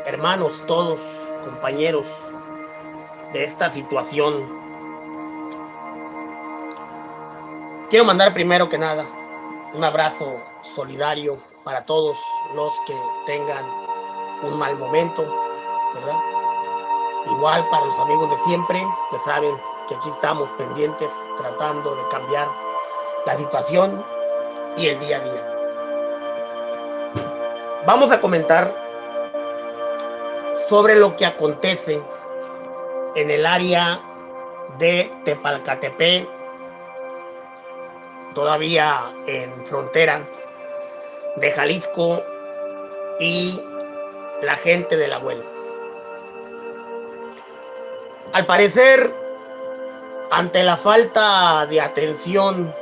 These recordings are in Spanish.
hermanos todos, compañeros de esta situación. Quiero mandar primero que nada un abrazo solidario para todos los que tengan un mal momento, ¿verdad? Igual para los amigos de siempre, que saben que aquí estamos pendientes tratando de cambiar la situación y el día a día. Vamos a comentar sobre lo que acontece en el área de Tepalcatepec, todavía en frontera de Jalisco, y la gente del abuelo. Al parecer, ante la falta de atención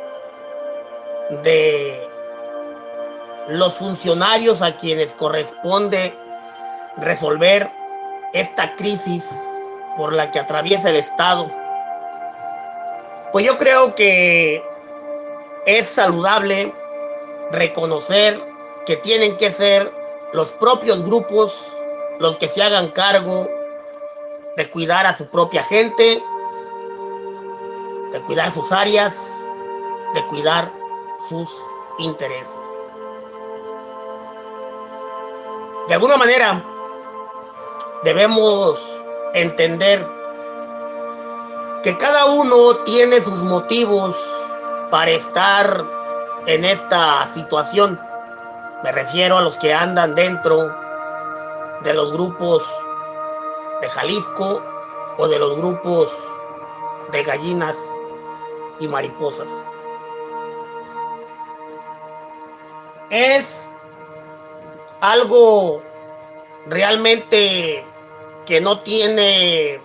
de los funcionarios a quienes corresponde resolver esta crisis por la que atraviesa el Estado, pues yo creo que es saludable reconocer que tienen que ser los propios grupos los que se hagan cargo de cuidar a su propia gente, de cuidar sus áreas, de cuidar sus intereses. De alguna manera, debemos entender que cada uno tiene sus motivos para estar en esta situación. Me refiero a los que andan dentro de los grupos de Jalisco o de los grupos de gallinas y mariposas. Es algo realmente que no tiene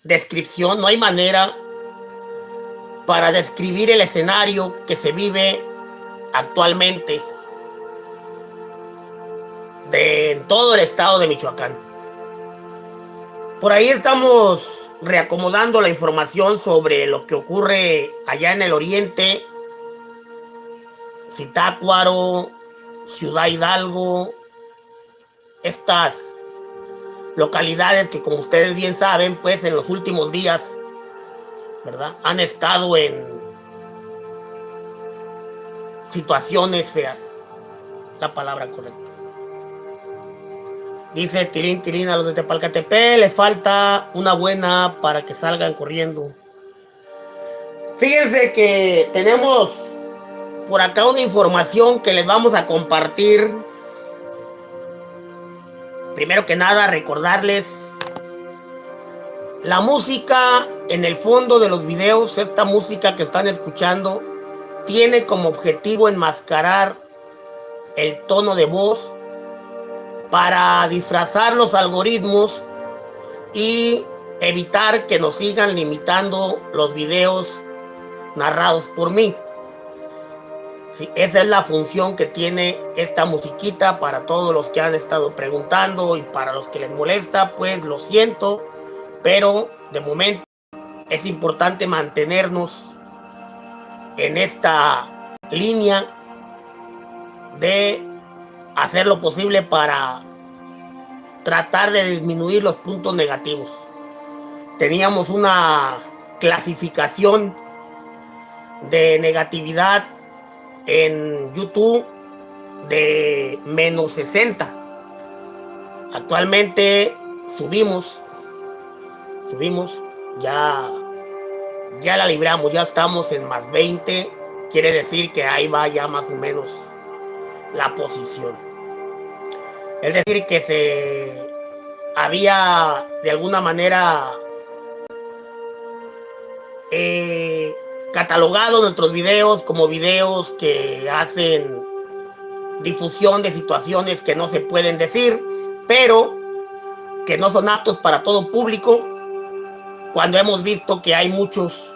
descripción, no hay manera para describir el escenario que se vive actualmente en todo el estado de Michoacán. Por ahí estamos reacomodando la información sobre lo que ocurre allá en el oriente, Zitácuaro, Ciudad Hidalgo, estas localidades que, como ustedes bien saben, pues en los últimos días, ¿verdad?, han estado en situaciones feas, la palabra correcta. Dice Tilín Tilín a los de Tepalcatepec, les falta una buena para que salgan corriendo. Fíjense que tenemos por acá una información que les vamos a compartir. Primero que nada, recordarles la música en el fondo de los videos. Esta música que están escuchando tiene como objetivo enmascarar el tono de voz para disfrazar los algoritmos y evitar que nos sigan limitando los videos narrados por mí. Sí, esa es la función que tiene esta musiquita. Para todos los que han estado preguntando y para los que les molesta, pues lo siento, pero de momento es importante mantenernos en esta línea de hacer lo posible para tratar de disminuir los puntos negativos. Teníamos una clasificación de negatividad en YouTube de -60. Actualmente subimos, ya la libramos, ya estamos en +20. Quiere decir que ahí va ya más o menos la posición. Es decir, que se había de alguna manera catalogado nuestros videos como videos que hacen difusión de situaciones que no se pueden decir, pero que no son aptos para todo público, cuando hemos visto que hay muchos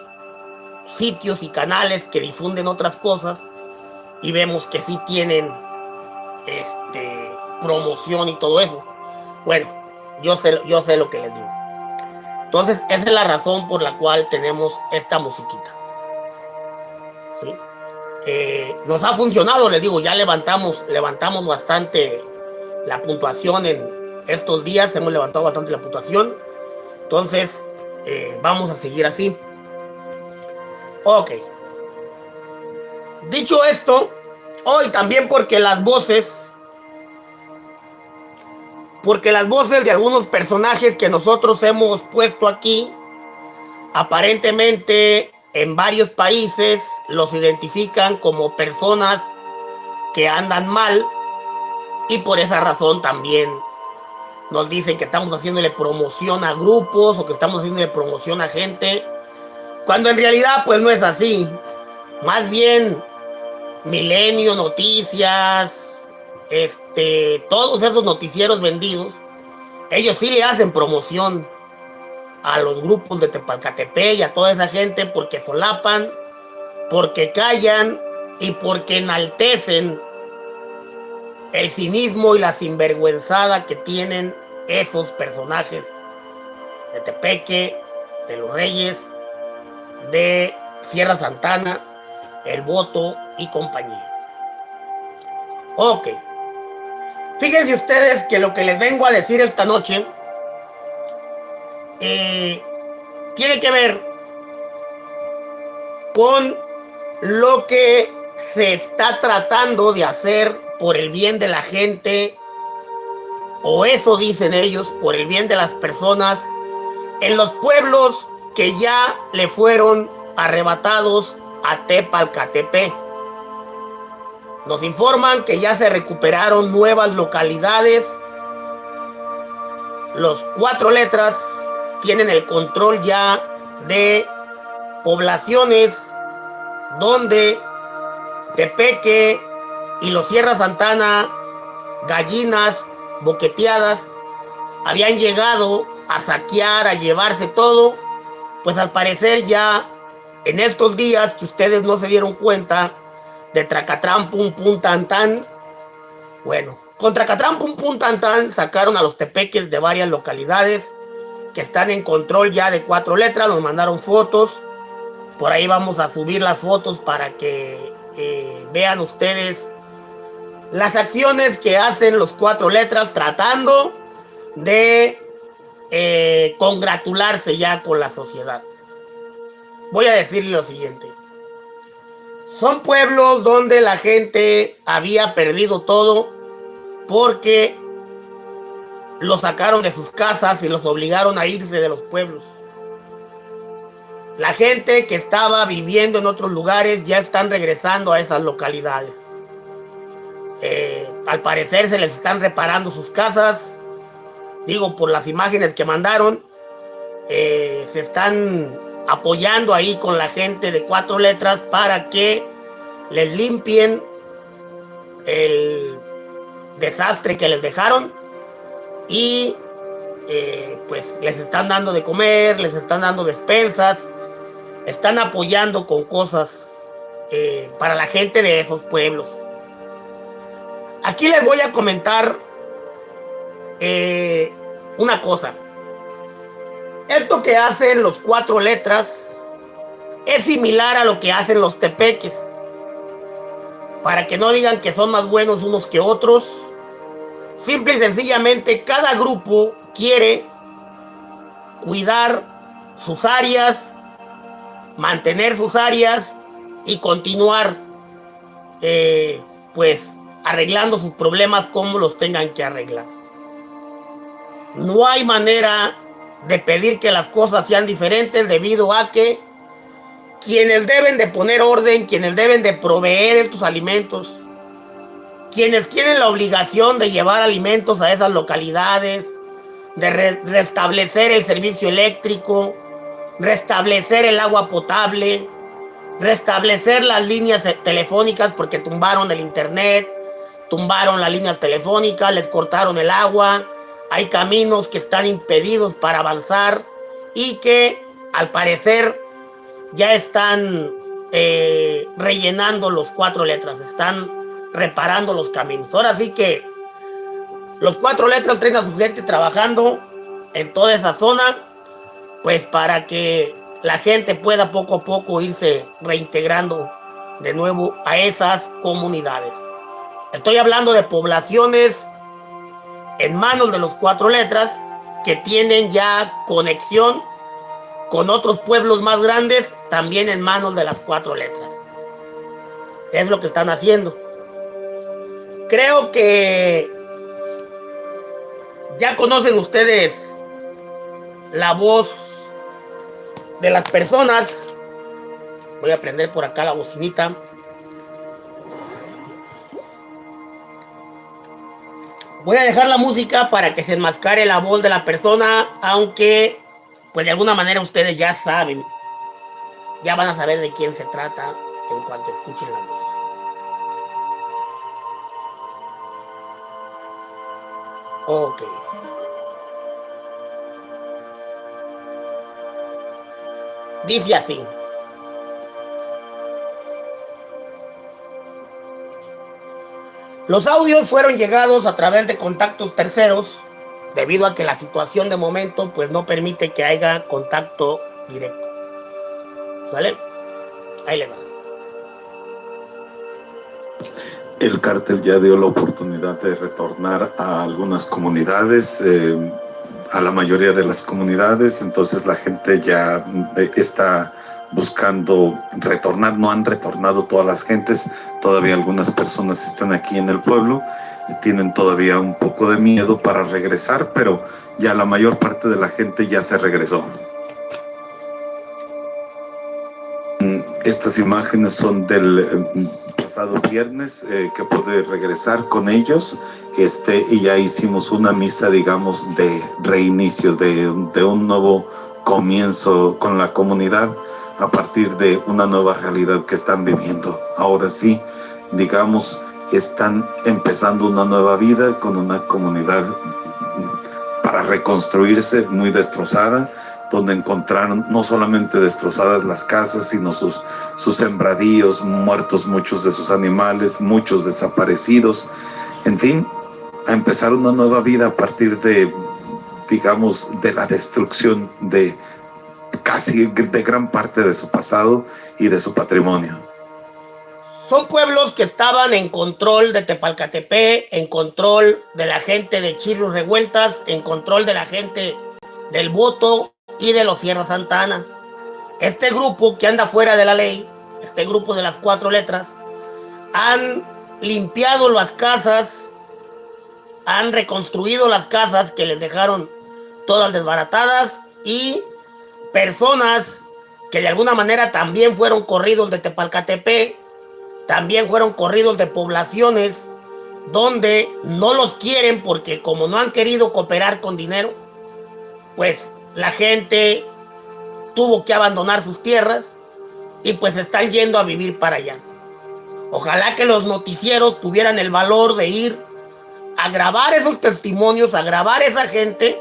sitios y canales que difunden otras cosas y vemos que sí tienen promoción y todo eso. Bueno, yo sé lo que les digo. Entonces, esa es la razón por la cual tenemos esta musiquita. ¿Sí? Nos ha funcionado, les digo, ya levantamos bastante la puntuación en estos días, hemos levantado bastante la puntuación. Entonces, vamos a seguir así. Ok. Dicho esto, hoy también porque las voces de algunos personajes que nosotros hemos puesto aquí, aparentemente en varios países los identifican como personas que andan mal, y por esa razón también nos dicen que estamos haciéndole promoción a grupos o que estamos haciéndole promoción a gente, cuando en realidad pues no es así. Más bien Milenio, Noticias, todos esos noticieros vendidos, ellos sí le hacen promoción a los grupos de Tepalcatepec y a toda esa gente, porque solapan, porque callan y porque enaltecen el cinismo y la sinvergüenzada que tienen esos personajes de Tepeque, de Los Reyes, de Sierra Santana, El Voto y compañía. Ok. Fíjense ustedes que lo que les vengo a decir esta noche tiene que ver con lo que se está tratando de hacer por el bien de la gente, o eso dicen ellos, por el bien de las personas en los pueblos que ya le fueron arrebatados a Tepalcatepec. Nos informan que ya se recuperaron nuevas localidades. Los 4 letras tienen el control ya de poblaciones donde Tepeque y los Sierra Santana, Gallinas, Boqueteadas, habían llegado a saquear, a llevarse todo. Pues al parecer ya en estos días que ustedes no se dieron cuenta de Tracatrán, pum, pum, tan, tan. Bueno, con Tracatrán, pum, pum, tan, tan sacaron a los tepeques de varias localidades que están en control ya de 4 letras. Nos mandaron fotos. Por ahí vamos a subir las fotos para que vean ustedes las acciones que hacen los 4 letras tratando de congratularse ya con la sociedad. Voy a decirle lo siguiente. Son pueblos donde la gente había perdido todo porque los sacaron de sus casas y los obligaron a irse de los pueblos. La gente que estaba viviendo en otros lugares ya están regresando a esas localidades. Al parecer se les están reparando sus casas. Digo, por las imágenes que mandaron, se están apoyando ahí con la gente de 4 letras para que les limpien el desastre que les dejaron, y pues les están dando de comer, les están dando despensas, están apoyando con cosas para la gente de esos pueblos. Aquí les voy a comentar una cosa. Esto que hacen los 4 letras es similar a lo que hacen los tepeques. Para que no digan que son más buenos unos que otros. Simple y sencillamente, cada grupo quiere cuidar sus áreas, mantener sus áreas y continuar pues arreglando sus problemas como los tengan que arreglar. No hay manera de pedir que las cosas sean diferentes, debido a que quienes deben de poner orden, quienes deben de proveer estos alimentos, quienes tienen la obligación de llevar alimentos a esas localidades, de restablecer el servicio eléctrico, restablecer el agua potable, restablecer las líneas telefónicas, porque tumbaron el internet, tumbaron las líneas telefónicas, les cortaron el agua. Hay caminos que están impedidos para avanzar y que al parecer ya están rellenando los 4 letras, están reparando los caminos. Ahora sí que los 4 letras traen a su gente trabajando en toda esa zona, pues para que la gente pueda poco a poco irse reintegrando de nuevo a esas comunidades. Estoy hablando de poblaciones en manos de los Cuatro Letras, que tienen ya conexión con otros pueblos más grandes, también en manos de las Cuatro Letras. Es lo que están haciendo. Creo que ya conocen ustedes la voz de las personas. Voy a prender por acá la bocinita. Voy a dejar la música para que se enmascare la voz de la persona, aunque pues de alguna manera ustedes ya saben, ya van a saber de quién se trata en cuanto escuchen la voz. Ok. Dice así. Los audios fueron llegados a través de contactos terceros, debido a que la situación de momento pues no permite que haya contacto directo. ¿Sale? Ahí le va. El cártel ya dio la oportunidad de retornar a algunas comunidades, a la mayoría de las comunidades, entonces la gente ya está buscando retornar. No han retornado todas las gentes, todavía algunas personas están aquí en el pueblo, tienen todavía un poco de miedo para regresar, pero ya la mayor parte de la gente ya se regresó. Estas imágenes son del pasado viernes, que pude regresar con ellos, y ya hicimos una misa, digamos, de reinicio, de un nuevo comienzo con la comunidad a partir de una nueva realidad que están viviendo. Ahora sí, digamos, están empezando una nueva vida con una comunidad para reconstruirse muy destrozada, donde encontraron no solamente destrozadas las casas, sino sus sembradíos, muertos muchos de sus animales, muchos desaparecidos, en fin, a empezar una nueva vida a partir de, digamos, de la destrucción de casi de gran parte de su pasado y de su patrimonio. Son pueblos que estaban en control de Tepalcatepec, en control de la gente de Chirros Revueltas, en control de la gente del Voto y de los Sierra Santa Ana. Este grupo que anda fuera de la ley, este grupo de las Cuatro Letras, han limpiado las casas, han reconstruido las casas que les dejaron todas desbaratadas, y personas que de alguna manera también fueron corridos de Tepalcatepec, también fueron corridos de poblaciones donde no los quieren porque como no han querido cooperar con dinero, pues la gente tuvo que abandonar sus tierras y pues están yendo a vivir para allá. Ojalá que los noticieros tuvieran el valor de ir a grabar esos testimonios, a grabar esa gente,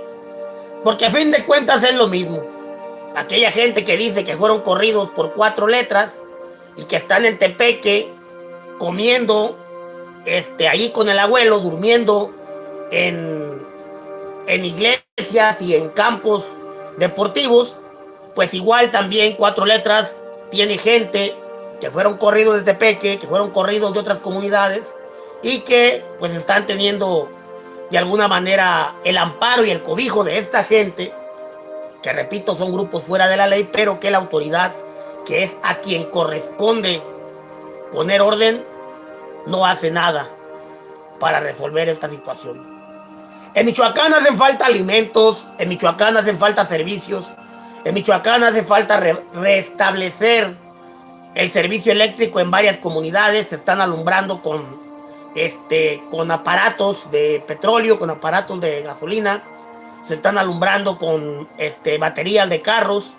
porque a fin de cuentas es lo mismo. Aquella gente que dice que fueron corridos por Cuatro Letras y que están en Tepeque comiendo ahí con el abuelo, durmiendo en iglesias y en campos deportivos, pues igual también Cuatro Letras tiene gente que fueron corridos de Tepeque, que fueron corridos de otras comunidades y que pues están teniendo de alguna manera el amparo y el cobijo de esta gente, que repito son grupos fuera de la ley, pero que la autoridad, que es a quien corresponde poner orden, no hace nada para resolver esta situación. En Michoacán hacen falta alimentos, en Michoacán hacen falta servicios, en Michoacán hace falta restablecer el servicio eléctrico en varias comunidades. Se están alumbrando con aparatos de petróleo, con aparatos de gasolina, se están alumbrando con baterías de carros,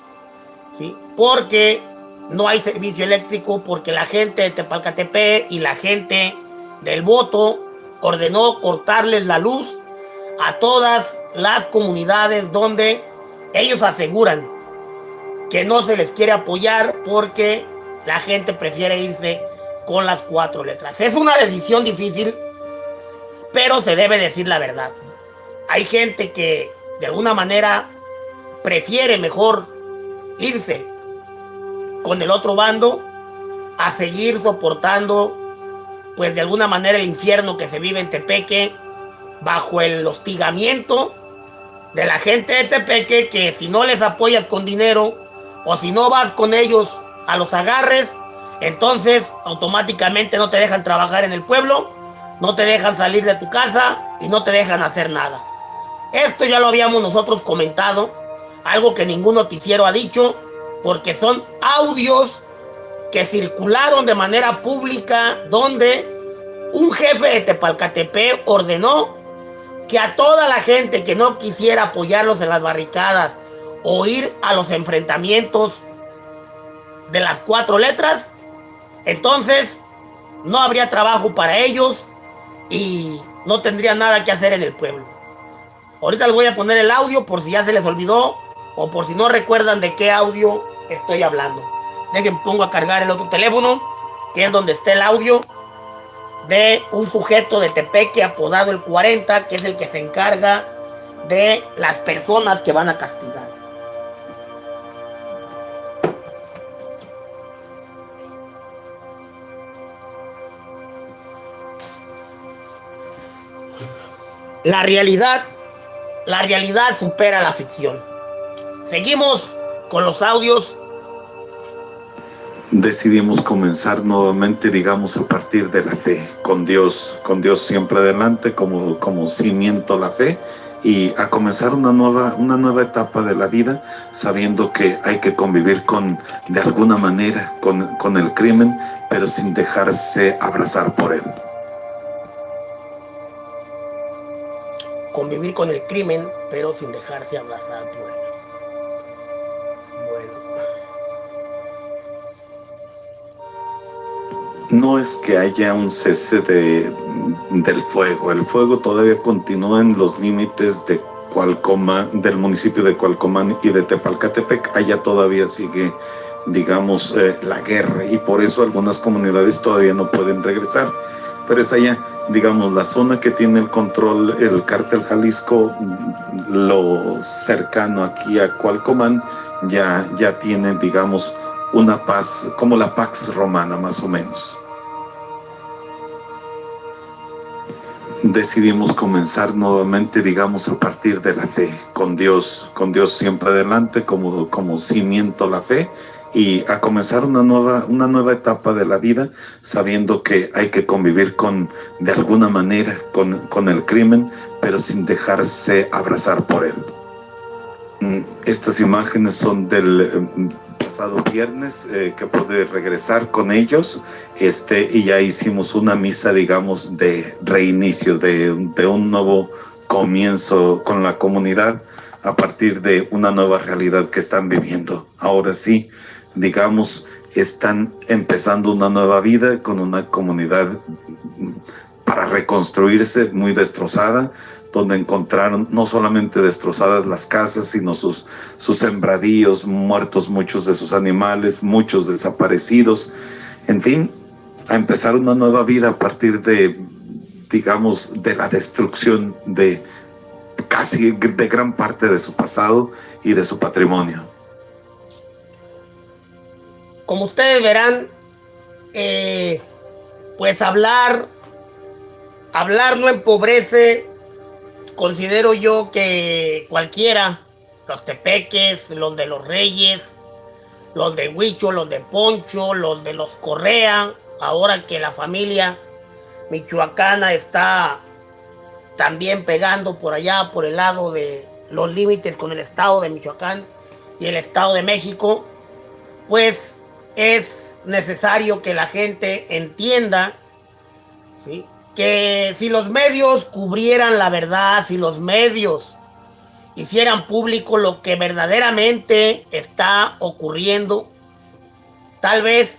¿sí? Porque no hay servicio eléctrico, porque la gente de Tepalcatepec y la gente del Voto ordenó cortarles la luz a todas las comunidades donde ellos aseguran que no se les quiere apoyar porque la gente prefiere irse con las Cuatro Letras. Es una decisión difícil, pero se debe decir la verdad. Hay gente que de alguna manera prefiere mejor irse con el otro bando a seguir soportando pues de alguna manera el infierno que se vive en Tepeque bajo el hostigamiento de la gente de Tepeque, que si no les apoyas con dinero o si no vas con ellos a los agarres, entonces automáticamente no te dejan trabajar en el pueblo, no te dejan salir de tu casa y no te dejan hacer nada. Esto ya lo habíamos nosotros comentado, algo que ningún noticiero ha dicho, porque son audios que circularon de manera pública donde un jefe de Tepalcatepec ordenó que a toda la gente que no quisiera apoyarlos en las barricadas o ir a los enfrentamientos de las 4 letras, entonces no habría trabajo para ellos y no tendrían nada que hacer en el pueblo. Ahorita les voy a poner el audio por si ya se les olvidó o por si no recuerdan de qué audio estoy hablando. Dejen, pongo a cargar el otro teléfono, que es donde está el audio de un sujeto de Tepeque apodado el 40, que es el que se encarga de las personas que van a castigar. La realidad supera la ficción. Seguimos con los audios. Decidimos comenzar nuevamente, digamos, a partir de la fe, con Dios siempre adelante, como cimiento la fe, y a comenzar una nueva etapa de la vida, sabiendo que hay que convivir de alguna manera con el crimen, pero sin dejarse abrazar por él. Convivir con el crimen, pero sin dejarse abrazar por él. No es que haya un cese del fuego. El fuego todavía continúa en los límites de Cualcomán, del municipio de Cualcomán y de Tepalcatepec. Allá todavía sigue, digamos, la guerra, y por eso algunas comunidades todavía no pueden regresar. Pero es allá, digamos, la zona que tiene el control el cártel Jalisco, lo cercano aquí a Cualcomán, ya tiene, digamos, una paz, como la Pax Romana, más o menos. Decidimos comenzar nuevamente, digamos, a partir de la fe, con Dios siempre adelante, como cimiento la fe, y a comenzar una nueva etapa de la vida, sabiendo que hay que convivir de alguna manera con el crimen, pero sin dejarse abrazar por él. Estas imágenes son del pasado viernes, que pude regresar con ellos, y ya hicimos una misa, digamos, de reinicio, de un nuevo comienzo con la comunidad a partir de una nueva realidad que están viviendo. Ahora sí, digamos, están empezando una nueva vida con una comunidad para reconstruirse muy destrozada, donde encontraron no solamente destrozadas las casas, sino sus sembradíos, muertos muchos de sus animales, muchos desaparecidos, en fin, a empezar una nueva vida a partir de, digamos, de la destrucción de gran parte de su pasado y de su patrimonio. Como ustedes verán, pues hablar no empobrece. Considero yo que cualquiera, los tepeques, los de los Reyes, los de Huicho, los de Poncho, los de los Correa, ahora que la familia michoacana está también pegando por allá, por el lado de los límites con el estado de Michoacán y el estado de México, pues es necesario que la gente entienda, ¿sí?, que si los medios cubrieran la verdad, si los medios hicieran público lo que verdaderamente está ocurriendo, tal vez,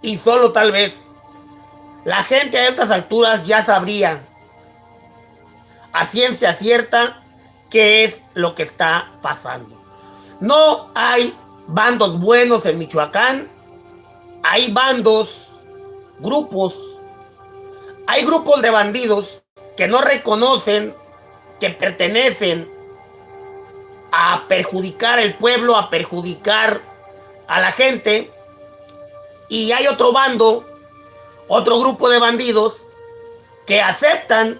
y solo tal vez, la gente a estas alturas ya sabría a ciencia cierta qué es lo que está pasando. No hay bandos buenos en Michoacán, hay hay grupos de bandidos que no reconocen que pertenecen a perjudicar el pueblo, a perjudicar a la gente, y hay otro grupo de bandidos que aceptan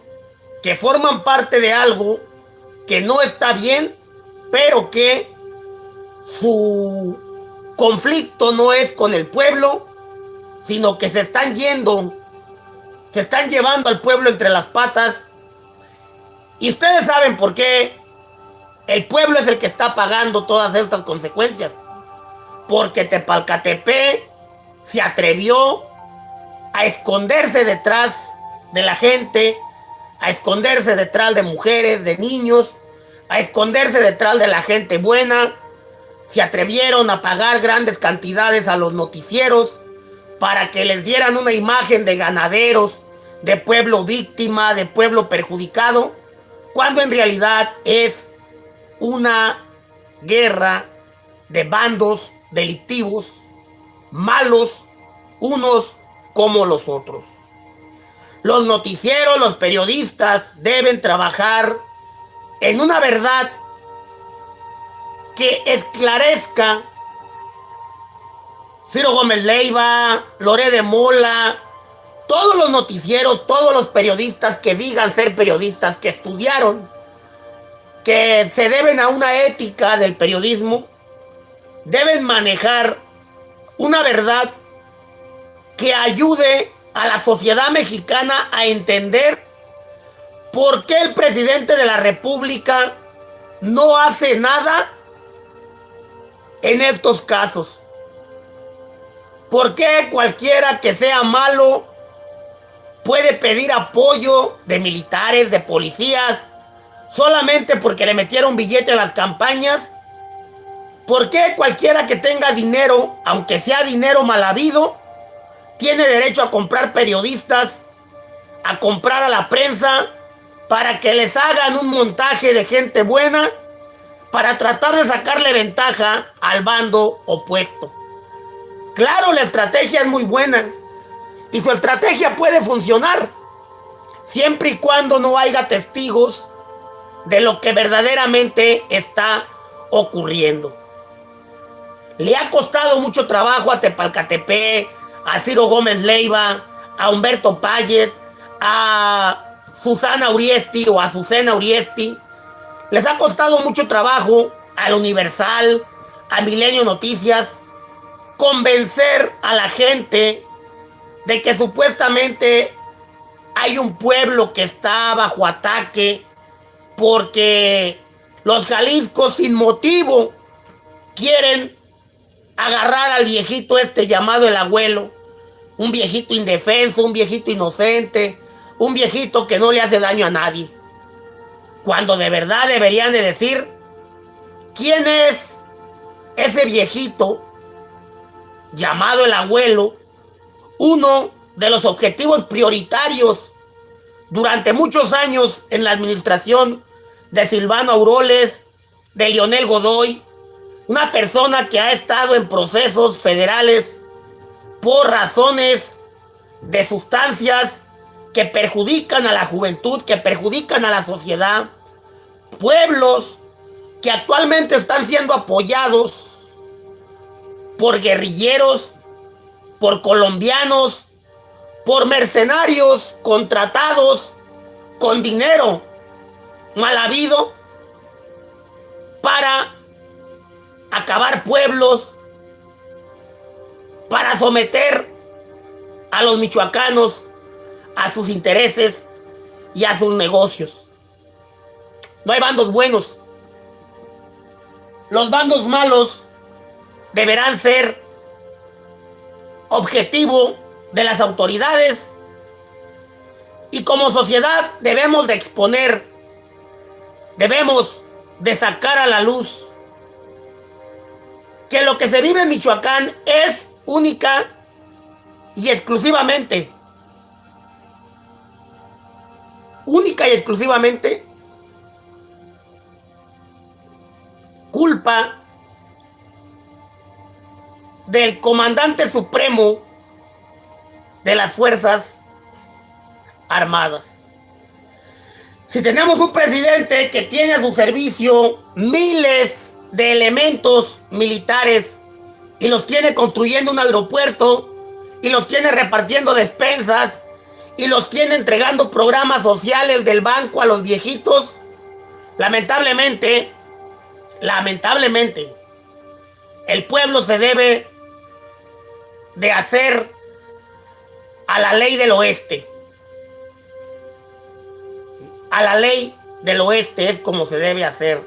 que forman parte de algo que no está bien, pero que su conflicto no es con el pueblo, sino que se están llevando al pueblo entre las patas. Y ustedes saben por qué el pueblo es el que está pagando todas estas consecuencias. Porque Tepalcatepec se atrevió a esconderse detrás de la gente, a esconderse detrás de mujeres, de niños, a esconderse detrás de la gente buena. Se atrevieron a pagar grandes cantidades a los noticieros para que les dieran una imagen de ganaderos, de pueblo víctima, de pueblo perjudicado, cuando en realidad es una guerra de bandos delictivos, malos, unos como los otros. Los noticieros, los periodistas deben trabajar en una verdad que esclarezca. Ciro Gómez Leiva, Loret de Mola, todos los noticieros, todos los periodistas que digan ser periodistas, que estudiaron, que se deben a una ética del periodismo, deben manejar una verdad que ayude a la sociedad mexicana a entender por qué el presidente de la República no hace nada en estos casos. ¿Por qué cualquiera que sea malo puede pedir apoyo de militares, de policías, solamente porque le metieron billete a las campañas? ¿Por qué cualquiera que tenga dinero, aunque sea dinero mal habido, tiene derecho a comprar periodistas, a comprar a la prensa, para que les hagan un montaje de gente buena, para tratar de sacarle ventaja al bando opuesto? Claro, la estrategia es muy buena y su estrategia puede funcionar siempre y cuando no haya testigos de lo que verdaderamente está ocurriendo. Le ha costado mucho trabajo a Tepalcatepec, a Ciro Gómez Leiva, a Humberto Payet, a Susana Uriesti o a Azucena Uriesti. Les ha costado mucho trabajo al Universal, a Milenio Noticias, convencer a la gente de que supuestamente hay un pueblo que está bajo ataque porque los Jaliscos sin motivo quieren agarrar al viejito este llamado el abuelo, un viejito indefenso, un viejito inocente, un viejito que no le hace daño a nadie, cuando de verdad deberían de decir quién es ese viejito llamado el abuelo, uno de los objetivos prioritarios durante muchos años en la administración de Silvano Aureoles, de Leonel Godoy, una persona que ha estado en procesos federales por razones de sustancias que perjudican a la juventud, que perjudican a la sociedad, pueblos que actualmente están siendo apoyados por guerrilleros, por colombianos, por mercenarios contratados con dinero mal habido para acabar pueblos, para someter a los michoacanos a sus intereses y a sus negocios. No hay bandos buenos. Los bandos malos deberán ser objetivo de las autoridades y como sociedad debemos de exponer, debemos de sacar a la luz que lo que se vive en Michoacán es única y exclusivamente culpa del comandante supremo de las Fuerzas Armadas. Si tenemos un presidente que tiene a su servicio miles de elementos militares y los tiene construyendo un aeropuerto y los tiene repartiendo despensas y los tiene entregando programas sociales del banco a los viejitos. Lamentablemente, el pueblo se debe de hacer a la ley del oeste. A la ley del oeste es como se debe hacer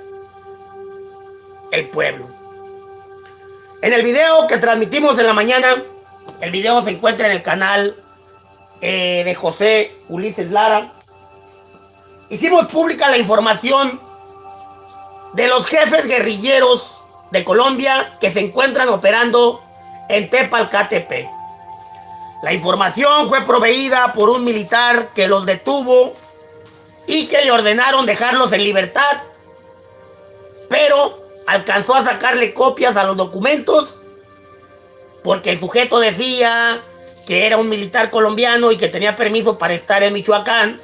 el pueblo. En el video que transmitimos en la mañana, el video se encuentra en el canal de José Ulises Lara. Hicimos pública la información de los jefes guerrilleros de Colombia que se encuentran operando en Tepalcatepec. La información fue proveída por un militar que los detuvo y que le ordenaron dejarlos en libertad, pero alcanzó a sacarle copias a los documentos porque el sujeto decía que era un militar colombiano y que tenía permiso para estar en Michoacán,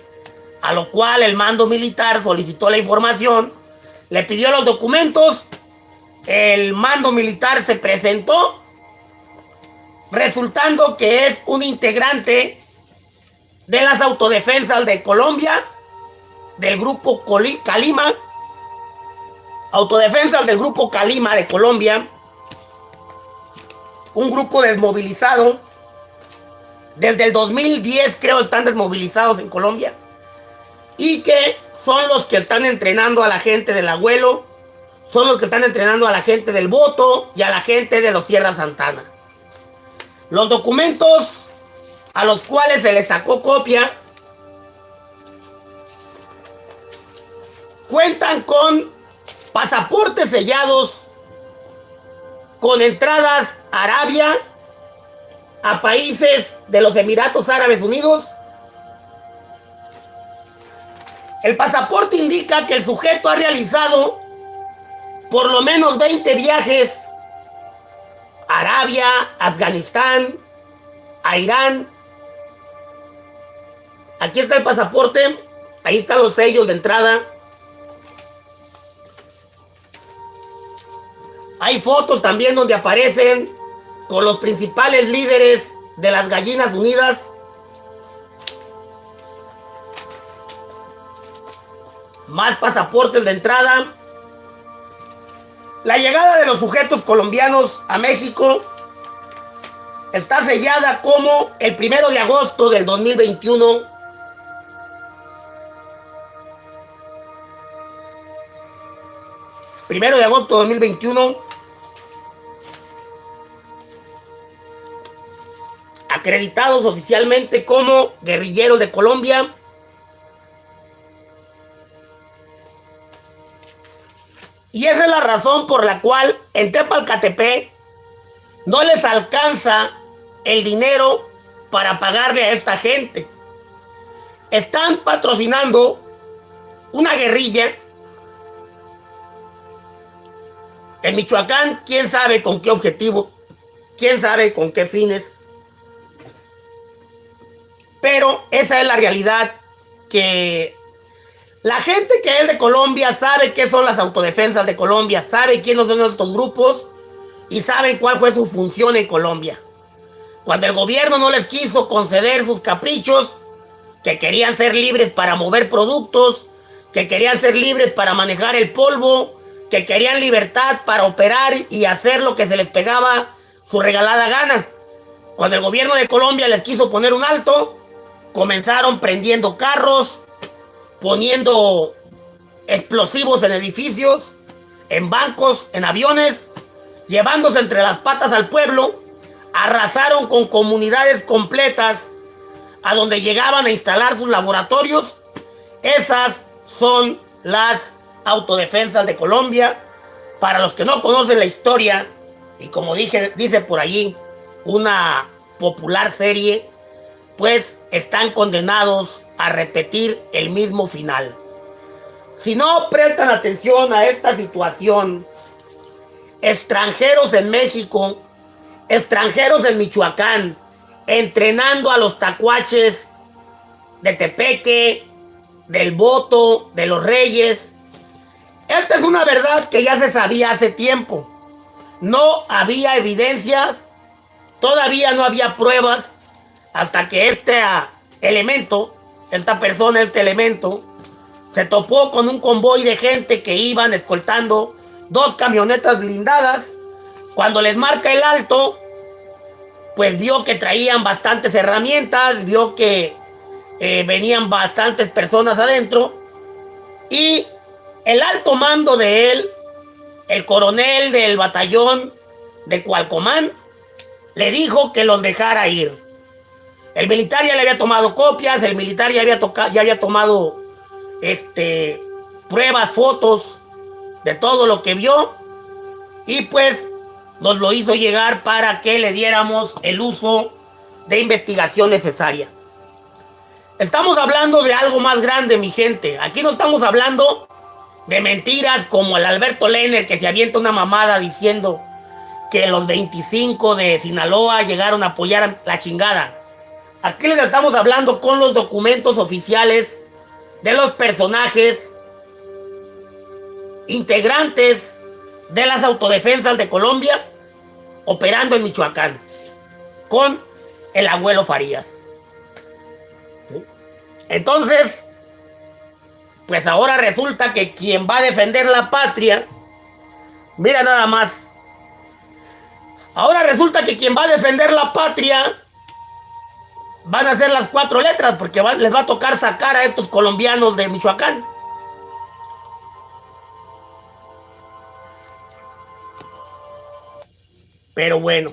a lo cual el mando militar solicitó la información, le pidió los documentos, el mando militar se presentó, resultando que es un integrante de las autodefensas de Colombia, del grupo Calima, autodefensas del grupo Calima de Colombia, un grupo desmovilizado. Desde el 2010 creo están desmovilizados en Colombia y que son los que están entrenando a la gente del Agüelo, son los que están entrenando a la gente del Voto y a la gente de los Sierra Santana. Los documentos a los cuales se les sacó copia cuentan con pasaportes sellados con entradas a Arabia, a países de los Emiratos Árabes Unidos. El pasaporte indica que el sujeto ha realizado por lo menos 20 viajes a Arabia, Afganistán, a Irán. Aquí está el pasaporte, ahí están los sellos de entrada. Hay fotos también donde aparecen con los principales líderes de las Gallinas Unidas. Más pasaportes de entrada. La llegada de los sujetos colombianos a México está sellada como el 1 de agosto del 2021. Primero de agosto de 2021. Acreditados oficialmente como guerrilleros de Colombia. Y esa es la razón por la cual en Tepalcatepec no les alcanza el dinero para pagarle a esta gente. Están patrocinando una guerrilla en Michoacán, quién sabe con qué objetivo, quién sabe con qué fines. Pero esa es la realidad, que la gente que es de Colombia sabe qué son las autodefensas de Colombia, sabe quiénes son estos grupos y saben cuál fue su función en Colombia. Cuando el gobierno no les quiso conceder sus caprichos, que querían ser libres para mover productos, que querían ser libres para manejar el polvo, que querían libertad para operar y hacer lo que se les pegaba su regalada gana. Cuando el gobierno de Colombia les quiso poner un alto, comenzaron prendiendo carros, poniendo explosivos en edificios, en bancos, en aviones, llevándose entre las patas al pueblo, arrasaron con comunidades completas a donde llegaban a instalar sus laboratorios. Esas son las autodefensas de Colombia. Para los que no conocen la historia, y como dice por allí una popular serie, pues están condenados a repetir el mismo final. Si no prestan atención a esta situación, extranjeros en México, extranjeros en Michoacán, entrenando a los tacuaches de Tepeque, del Voto, de los Reyes. Esta es una verdad que ya se sabía hace tiempo. No había evidencias, todavía no había pruebas, hasta que elemento, esta persona, este elemento, se topó con un convoy de gente que iban escoltando 2 camionetas blindadas. Cuando les marca el alto, pues vio que traían bastantes herramientas, vio que venían bastantes personas adentro, y el alto mando de él, el coronel del batallón de Cualcomán, le dijo que los dejara ir. El militar ya le había tomado copias, el militar ya había tomado pruebas, fotos de todo lo que vio, y pues nos lo hizo llegar para que le diéramos el uso de investigación necesaria. Estamos hablando de algo más grande, mi gente. Aquí no estamos hablando de mentiras como el Alberto Lehner, que se avienta una mamada diciendo que los 25 de Sinaloa llegaron a apoyar a la chingada. Aquí les estamos hablando con los documentos oficiales de los personajes integrantes de las autodefensas de Colombia operando en Michoacán con el abuelo Farías. Entonces, pues ahora resulta que quien va a defender la patria, mira nada más, ahora resulta que quien va a defender la patria van a ser las 4 letras, porque les va a tocar sacar a estos colombianos de Michoacán. Pero bueno,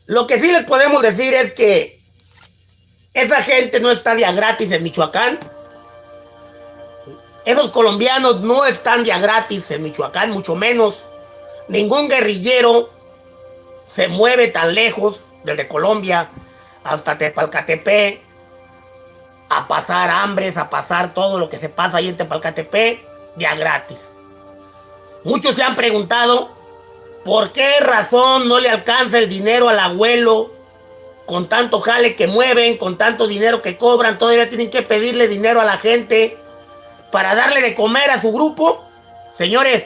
lo que sí les podemos decir es que esa gente no está de a gratis en Michoacán. Esos colombianos no están de a gratis en Michoacán, mucho menos. Ningún guerrillero se mueve tan lejos, desde Colombia hasta Tepalcatepec, a pasar hambres, a pasar todo lo que se pasa ahí en Tepalcatepec, de a gratis. Muchos se han preguntado por qué razón no le alcanza el dinero al abuelo. Con tanto jale que mueven, con tanto dinero que cobran, todavía tienen que pedirle dinero a la gente para darle de comer a su grupo. Señores,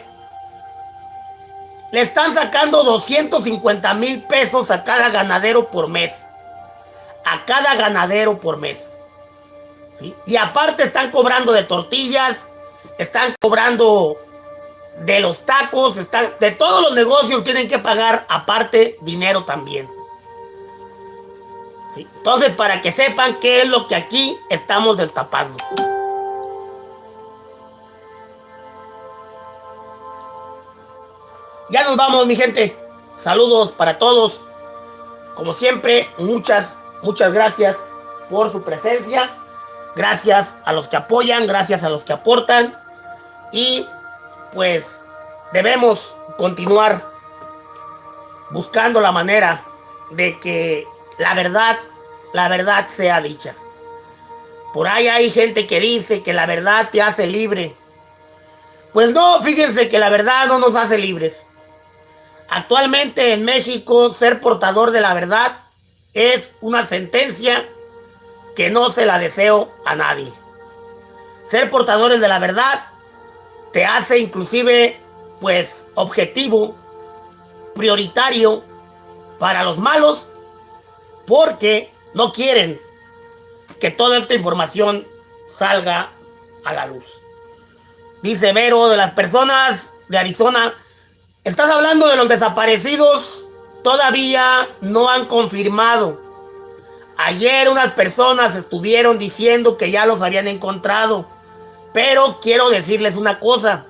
le están sacando 250,000 pesos a cada ganadero por mes. A cada ganadero por mes. ¿Sí? Y aparte están cobrando de tortillas, están cobrando de los tacos, de todos los negocios tienen que pagar aparte dinero también. ¿Sí? Entonces, para que sepan qué es lo que aquí estamos destapando. Ya nos vamos, mi gente. Saludos para todos. Como siempre, muchas gracias por su presencia. Gracias a los que apoyan, gracias a los que aportan. Y pues debemos continuar buscando la manera de que la verdad sea dicha. Por ahí hay gente que dice que la verdad te hace libre. Pues no, fíjense que la verdad no nos hace libres. Actualmente en México, ser portador de la verdad es una sentencia que no se la deseo a nadie. Ser portadores de la verdad te hace inclusive, pues, objetivo, prioritario para los malos, porque no quieren que toda esta información salga a la luz. Dice Vero, de las personas de Arizona, estás hablando de los desaparecidos, todavía no han confirmado. Ayer unas personas estuvieron diciendo que ya los habían encontrado, pero quiero decirles una cosa.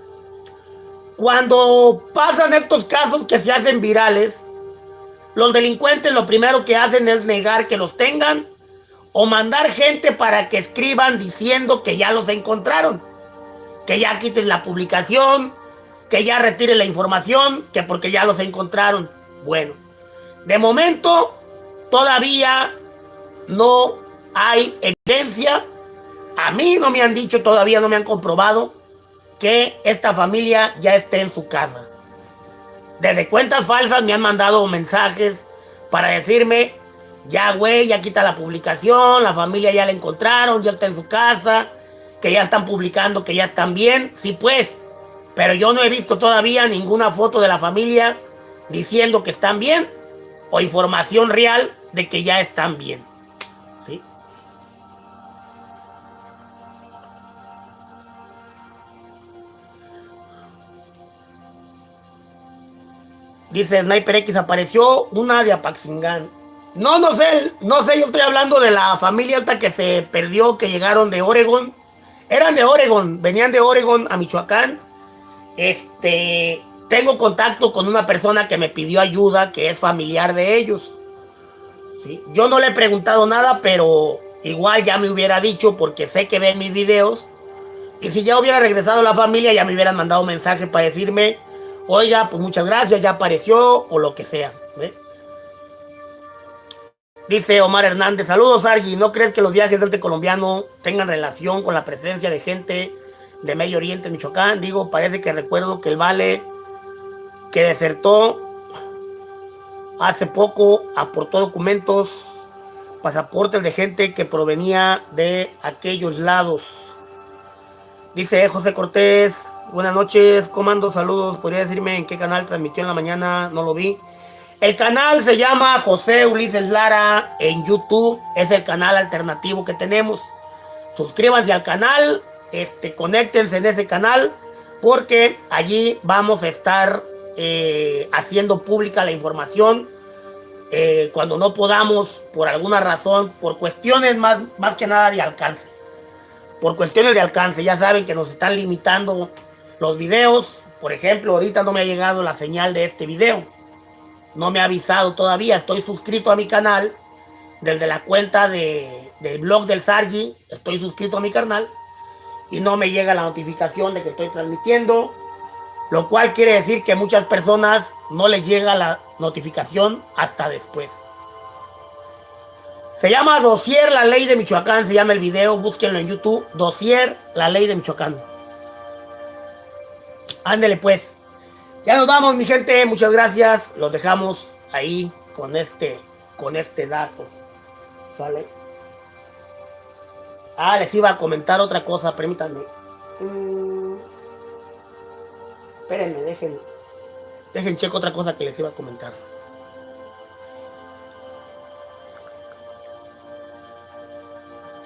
Cuando pasan estos casos que se hacen virales, los delincuentes lo primero que hacen es negar que los tengan o mandar gente para que escriban diciendo que ya los encontraron, que ya quiten la publicación, que ya retiren la información, que porque ya los encontraron. Bueno, de momento todavía no hay evidencia. A mí no me han dicho, todavía no me han comprobado que esta familia ya esté en su casa. Desde cuentas falsas me han mandado mensajes para decirme, ya güey, ya quita la publicación, la familia ya la encontraron, ya está en su casa, que ya están publicando, que ya están bien. Sí pues, pero yo no he visto todavía ninguna foto de la familia diciendo que están bien o información real de que ya están bien. Dice Sniper X, apareció una de Apaxingán. No, no sé, yo estoy hablando de la familia esta que se perdió, que llegaron de Oregon. Eran de Oregon, venían de Oregon a Michoacán. Tengo contacto con una persona que me pidió ayuda, que es familiar de ellos. ¿Sí? Yo no le he preguntado nada, pero igual ya me hubiera dicho, porque sé que ven mis videos. Y si ya hubiera regresado la familia, ya me hubieran mandado un mensaje para decirme, oiga, pues muchas gracias, ya apareció, o lo que sea. ¿Ve? Dice Omar Hernández, saludos Argy, ¿no crees que los viajes del colombiano tengan relación con la presencia de gente de Medio Oriente en Michoacán? Digo, parece que recuerdo que el Vale que desertó hace poco aportó documentos, pasaportes de gente que provenía de aquellos lados. Dice José Cortés, buenas noches, comando, saludos, ¿podría decirme en qué canal transmitió en la mañana? No lo vi. El canal se llama José Ulises Lara en YouTube, es el canal alternativo que tenemos. Suscríbanse al canal, conéctense en ese canal, porque allí vamos a estar haciendo pública la información cuando no podamos, por alguna razón, por cuestiones más que nada de alcance. Por cuestiones de alcance, ya saben que nos están limitando los videos. Por ejemplo, ahorita no me ha llegado la señal de este video. No me ha avisado todavía. Estoy suscrito a mi canal desde la cuenta del blog del Sargi. Estoy suscrito a mi canal y no me llega la notificación de que estoy transmitiendo, lo cual quiere decir que muchas personas no les llega la notificación hasta después. Se llama Dossier La Ley de Michoacán, se llama el video, búsquenlo en YouTube, Dossier La Ley de Michoacán. Ándele pues. Ya nos vamos, mi gente, muchas gracias. Los dejamos ahí con este dato. ¿Sale? Les iba a comentar otra cosa, permítanme. Espérenme, dejen checo otra cosa que les iba a comentar.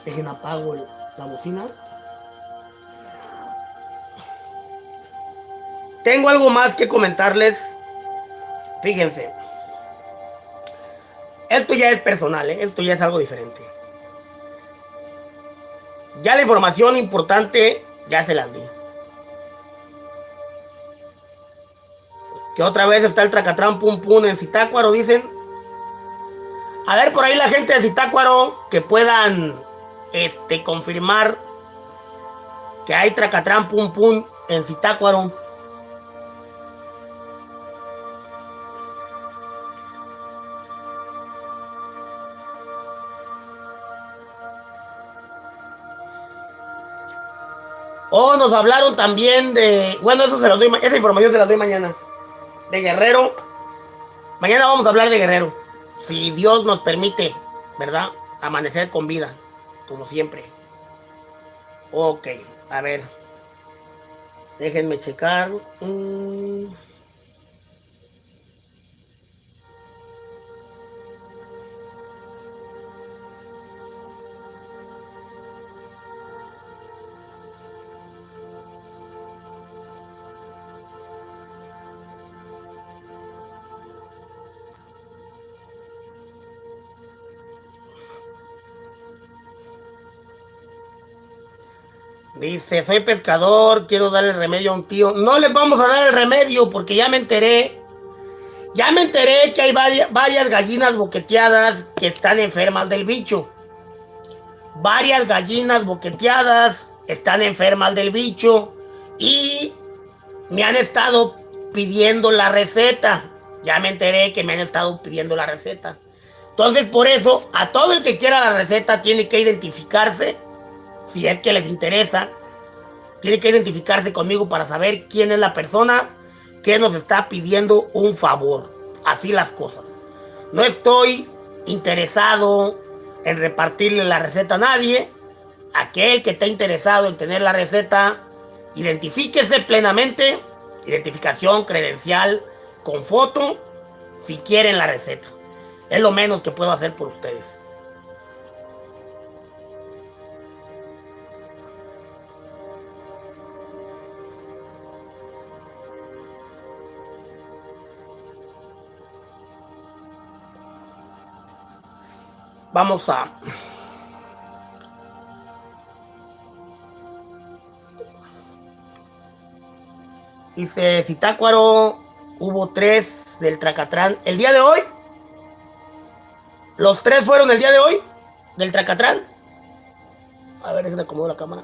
Dejen apago la bocina. Tengo algo más que comentarles. Fíjense. Esto ya es personal, esto ya es algo diferente. Ya la información importante ya se las di. Que otra vez está el tracatrán pum pum en Zitácuaro, dicen. A ver por ahí la gente de Zitácuaro que puedan confirmar que hay tracatrán pum pum en Zitácuaro. Nos hablaron también de... Bueno, eso se los doy, esa información se la doy mañana. De Guerrero. Mañana vamos a hablar de Guerrero. Si Dios nos permite, ¿verdad? Amanecer con vida, como siempre. Ok, a ver. Déjenme checar. Dice, soy pescador, quiero darle remedio a un tío. No les vamos a dar el remedio porque ya me enteré. Ya me enteré que hay varias gallinas boqueteadas que están enfermas del bicho. Varias gallinas boqueteadas están enfermas del bicho. Y me han estado pidiendo la receta. Ya me enteré que me han estado pidiendo la receta. Entonces, por eso, a todo el que quiera la receta tiene que identificarse. Si es que les interesa, tiene que identificarse conmigo para saber quién es la persona que nos está pidiendo un favor. Así las cosas. No estoy interesado en repartirle la receta a nadie. Aquel que esté interesado en tener la receta, identifíquese plenamente. Identificación, credencial, con foto, si quieren la receta. Es lo menos que puedo hacer por ustedes. Vamos a... Dice Zitácuaro, hubo 3 del Tracatrán. ¿El día de hoy? ¿Los 3 fueron el día de hoy? ¿Del Tracatrán? A ver, déjame acomodar la cámara.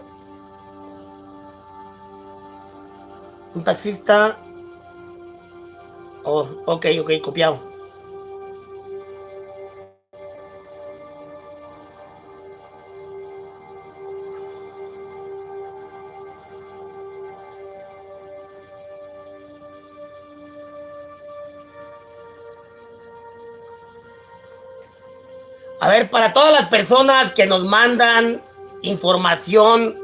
Un taxista. Oh, ok, copiado. A ver, para todas las personas que nos mandan información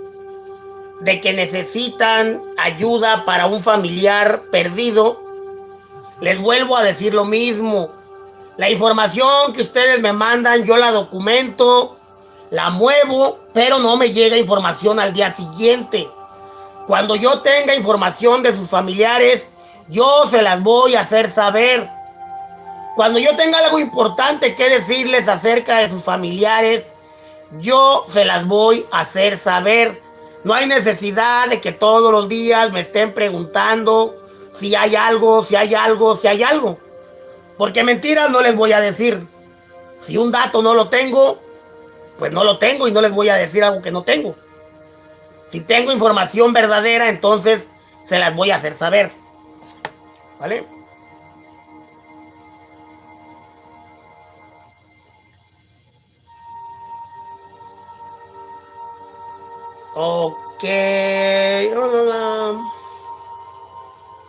de que necesitan ayuda para un familiar perdido, les vuelvo a decir lo mismo. La información que ustedes me mandan, yo la documento, la muevo, pero no me llega información al día siguiente. Cuando yo tenga información de sus familiares, yo se las voy a hacer saber. Cuando yo tenga algo importante que decirles acerca de sus familiares, yo se las voy a hacer saber. No hay necesidad de que todos los días me estén preguntando si hay algo, si hay algo, si hay algo. Porque mentiras no les voy a decir. Si un dato no lo tengo, pues no lo tengo y no les voy a decir algo que no tengo. Si tengo información verdadera, entonces se las voy a hacer saber. ¿Vale? Ok.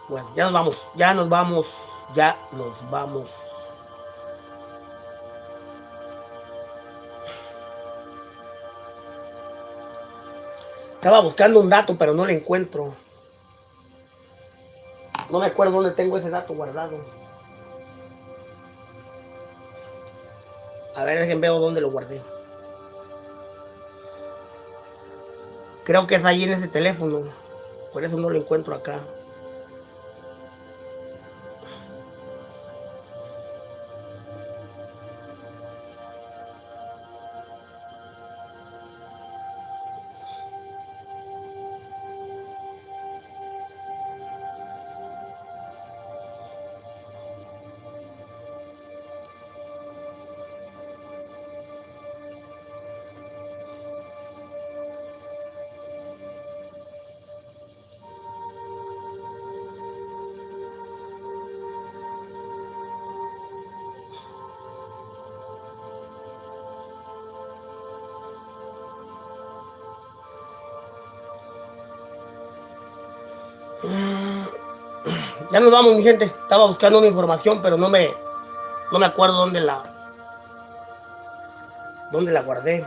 Bueno, ya nos vamos, ya nos vamos, ya nos vamos. Estaba buscando un dato, pero no lo encuentro. No me acuerdo dónde tengo ese dato guardado. A ver, déjenme ver dónde lo guardé. Creo que es ahí en ese teléfono. Por eso no lo encuentro acá. Ya nos vamos, mi gente. Estaba buscando una información, pero no me acuerdo dónde la guardé.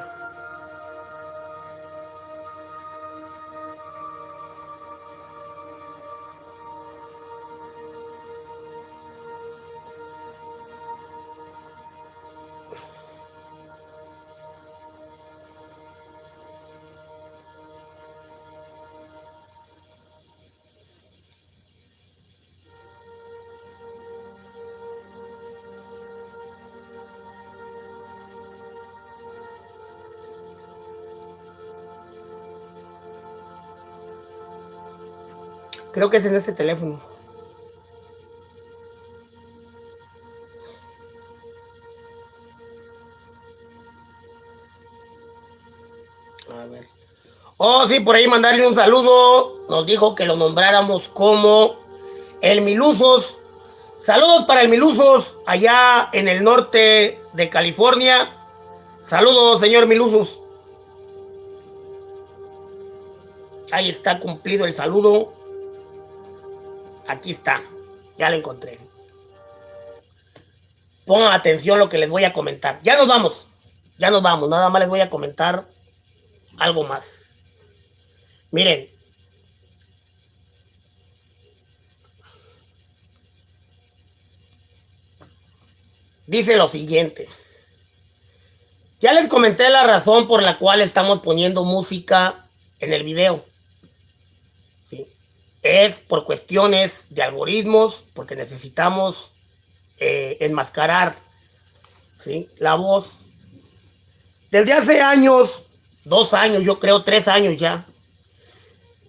Creo que es en este teléfono. A ver. Oh, sí, por ahí mandarle un saludo. Nos dijo que lo nombráramos como el Milusos. Saludos para el Milusos, allá en el norte de California. Saludos, señor Milusos. Ahí está cumplido el saludo. Aquí está. Ya lo encontré. Pongan atención lo que les voy a comentar. Ya nos vamos. Ya nos vamos. Nada más les voy a comentar algo más. Miren. Dice lo siguiente. Ya les comenté la razón por la cual estamos poniendo música en el video. ¿Sí? Es por cuestiones de algoritmos, porque necesitamos enmascarar, ¿sí?, la voz Desde hace años, 2 años, yo creo, 3 años ya.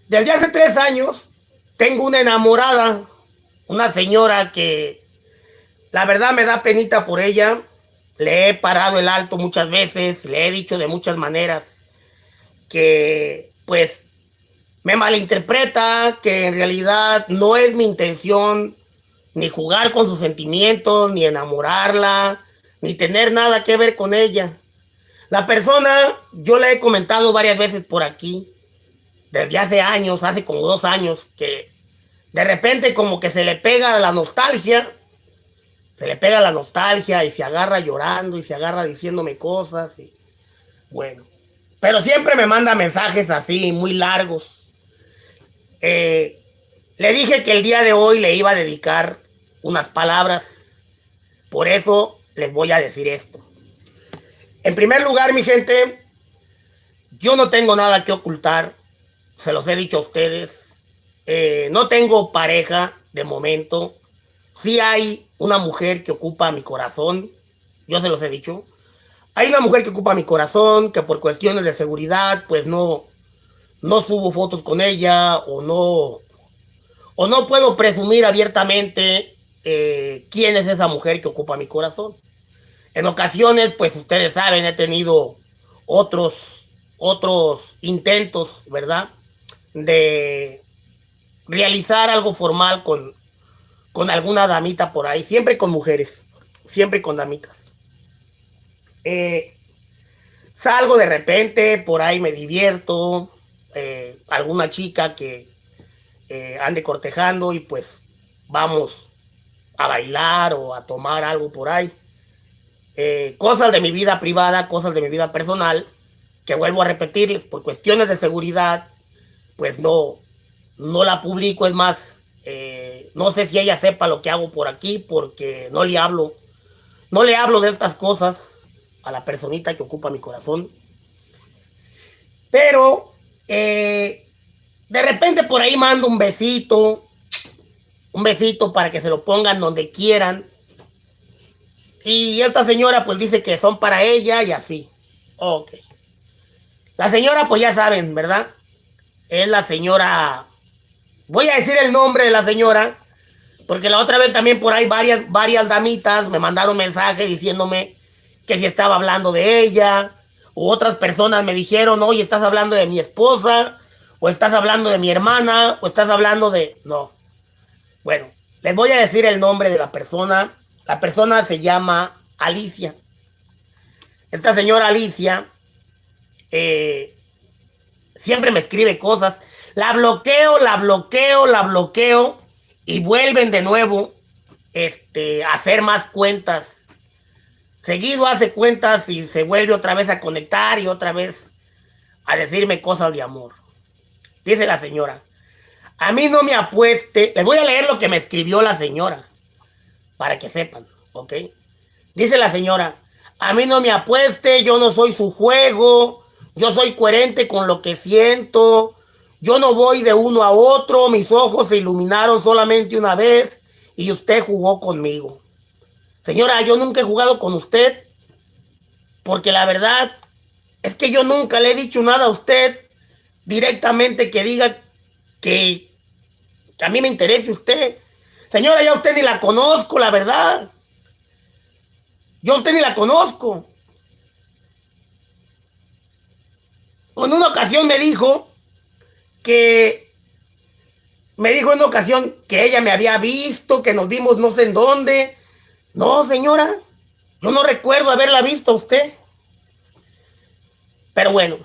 Desde hace 3 años tengo una enamorada, una señora que la verdad me da penita por ella. Le he parado el alto muchas veces, le he dicho de muchas maneras que pues me malinterpreta, que en realidad no es mi intención ni jugar con sus sentimientos, ni enamorarla, ni tener nada que ver con ella. La persona, yo le he comentado varias veces por aquí, desde hace años, hace como 2 años, que de repente como que se le pega la nostalgia, y se agarra llorando y se agarra diciéndome cosas y bueno, pero siempre me manda mensajes así, muy largos. Le dije que el día de hoy le iba a dedicar unas palabras, por eso les voy a decir esto. En primer lugar, mi gente, yo no tengo nada que ocultar, se los he dicho a ustedes. No tengo pareja de momento. Sí hay una mujer que ocupa mi corazón, yo se los he dicho. Hay una mujer que ocupa mi corazón, que por cuestiones de seguridad, pues no subo fotos con ella o no puedo presumir abiertamente quién es esa mujer que ocupa mi corazón. En ocasiones, pues ustedes saben, he tenido otros intentos, ¿verdad? De realizar algo formal con alguna damita por ahí, siempre con mujeres, siempre con damitas. Salgo de repente, por ahí me divierto, alguna chica que ande cortejando y pues vamos a bailar o a tomar algo por ahí. Cosas de mi vida privada, cosas de mi vida personal, que vuelvo a repetirles, por cuestiones de seguridad, pues no la publico. Es más, no sé si ella sepa lo que hago por aquí, porque no le hablo de estas cosas a la personita que ocupa mi corazón. Pero de repente por ahí mando un besito para que se lo pongan donde quieran. Y esta señora pues dice que son para ella y así. Ok. La señora pues ya saben, ¿verdad? Es la señora... Voy a decir el nombre de la señora, porque la otra vez también por ahí varias damitas me mandaron mensajes diciéndome que si estaba hablando de ella, u otras personas me dijeron, oye, estás hablando de mi esposa, o estás hablando de mi hermana, o estás hablando de... No. Bueno, les voy a decir el nombre de la persona. La persona se llama Alicia. Esta señora Alicia siempre me escribe cosas. La bloqueo y vuelven de nuevo a hacer más cuentas. Seguido hace cuentas y se vuelve otra vez a conectar y otra vez a decirme cosas de amor. Dice la señora, a mí no me apueste. Les voy a leer lo que me escribió la señora, para que sepan, ¿ok? Dice la señora, a mí no me apueste, yo no soy su juego, yo soy coherente con lo que siento, yo no voy de uno a otro, mis ojos se iluminaron solamente una vez y usted jugó conmigo. Señora, yo nunca he jugado con usted, porque la verdad es que yo nunca le he dicho nada a usted directamente que diga que a mí me interese usted. Señora, ya usted ni la conozco, la verdad. Yo a usted ni la conozco. En una ocasión me dijo en una ocasión que ella me había visto, que nos vimos no sé en dónde. No, señora, yo no recuerdo haberla visto a usted. Pero bueno,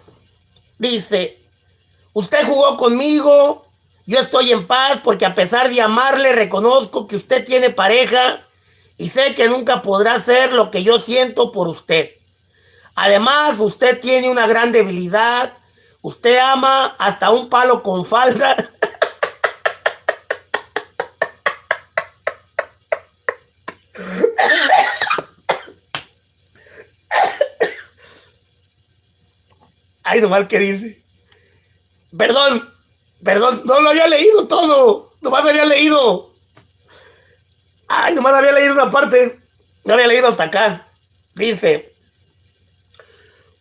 dice, usted jugó conmigo, yo estoy en paz porque a pesar de amarle reconozco que usted tiene pareja y sé que nunca podrá ser lo que yo siento por usted. Además, usted tiene una gran debilidad, usted ama hasta un palo con falda. Ay, nomás que dice. Perdón, no lo había leído todo. Nomás había leído. Ay, nomás había leído una parte. No había leído hasta acá. Dice,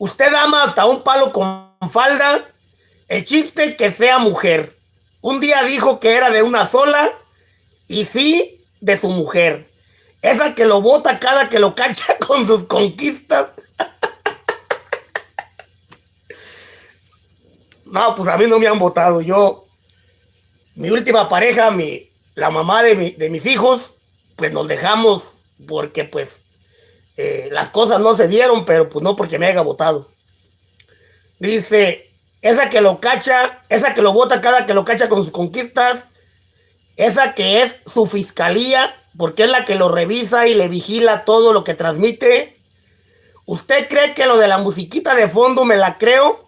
Usted ama hasta un palo con falda. El chiste que sea mujer. Un día dijo que era de una sola y sí de su mujer. Esa que lo bota cada que lo cacha con sus conquistas. No, pues a mí no me han votado. Mi última pareja, la mamá de mis hijos, pues nos dejamos porque pues las cosas no se dieron, pero pues no porque me haya votado. Dice, esa que lo bota cada que lo cacha con sus conquistas, esa que es su fiscalía, porque es la que lo revisa y le vigila todo lo que transmite. ¿Usted cree que lo de la musiquita de fondo me la creo?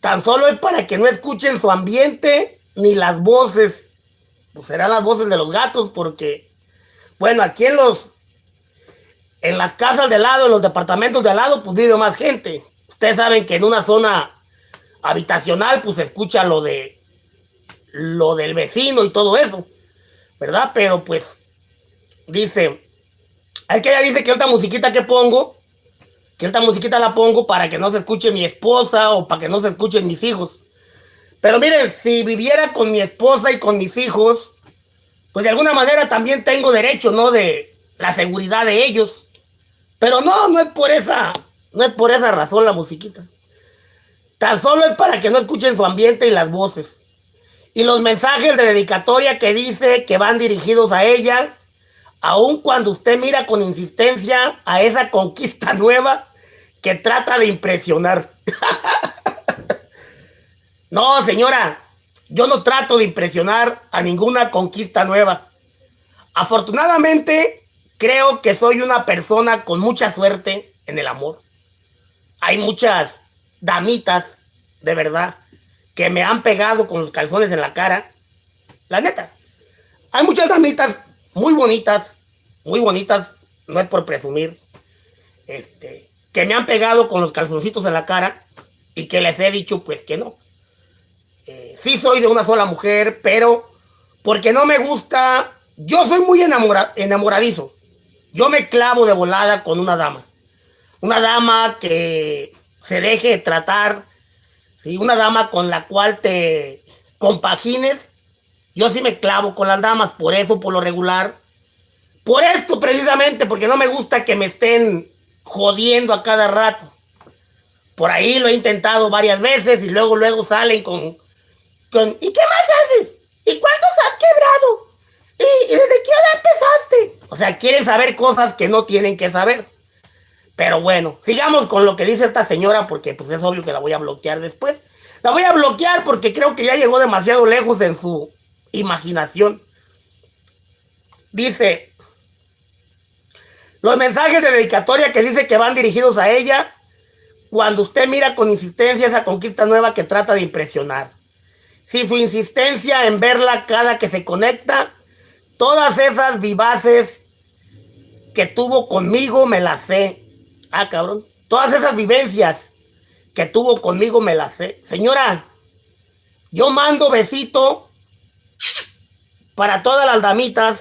Tan solo es para que no escuchen su ambiente ni las voces. Pues serán las voces de los gatos, porque, bueno, aquí en las casas de al lado, en los departamentos de al lado, pues vive más gente. Ustedes saben que en una zona habitacional, pues se escucha lo del vecino y todo eso, ¿verdad? Pero pues, dice, es que ella dice que esta musiquita que pongo, que esta musiquita la pongo para que no se escuche mi esposa o para que no se escuchen mis hijos. Pero miren, si viviera con mi esposa y con mis hijos, pues de alguna manera también tengo derecho, ¿no? De la seguridad de ellos. Pero no es por esa razón la musiquita. Tan solo es para que no escuchen su ambiente y las voces. Y los mensajes de dedicatoria que dice que van dirigidos a ella, aun cuando usted mira con insistencia a esa conquista nueva que trata de impresionar. No, señora, yo no trato de impresionar a ninguna conquista nueva. Afortunadamente, creo que soy una persona con mucha suerte en el amor. Hay muchas damitas, de verdad, que me han pegado con los calzones en la cara. La neta. Hay muchas damitas muy bonitas, no es por presumir, que me han pegado con los calzoncitos en la cara y que les he dicho pues que no. Sí soy de una sola mujer, pero porque no me gusta, yo soy muy enamoradizo. Yo me clavo de volada con una dama. Una dama que se deje tratar, ¿sí? Una dama con la cual te compagines. Yo sí me clavo con las damas, por eso, por lo regular. Por esto precisamente, porque no me gusta que me estén jodiendo a cada rato. Por ahí lo he intentado varias veces y luego salen con ¿y qué más haces? ¿Y cuántos has quebrado? ¿Y desde qué edad empezaste? O sea, quieren saber cosas que no tienen que saber. Pero bueno, sigamos con lo que dice esta señora, porque pues es obvio que la voy a bloquear después. La voy a bloquear porque creo que ya llegó demasiado lejos en su imaginación. Dice, los mensajes de dedicatoria que dice que van dirigidos a ella, cuando usted mira con insistencia esa conquista nueva que trata de impresionar. Si su insistencia en verla cada que se conecta, todas esas vivaces que tuvo conmigo me las sé. Ah, cabrón. Todas esas vivencias que tuvo conmigo me las sé. Señora, yo mando besito para todas las damitas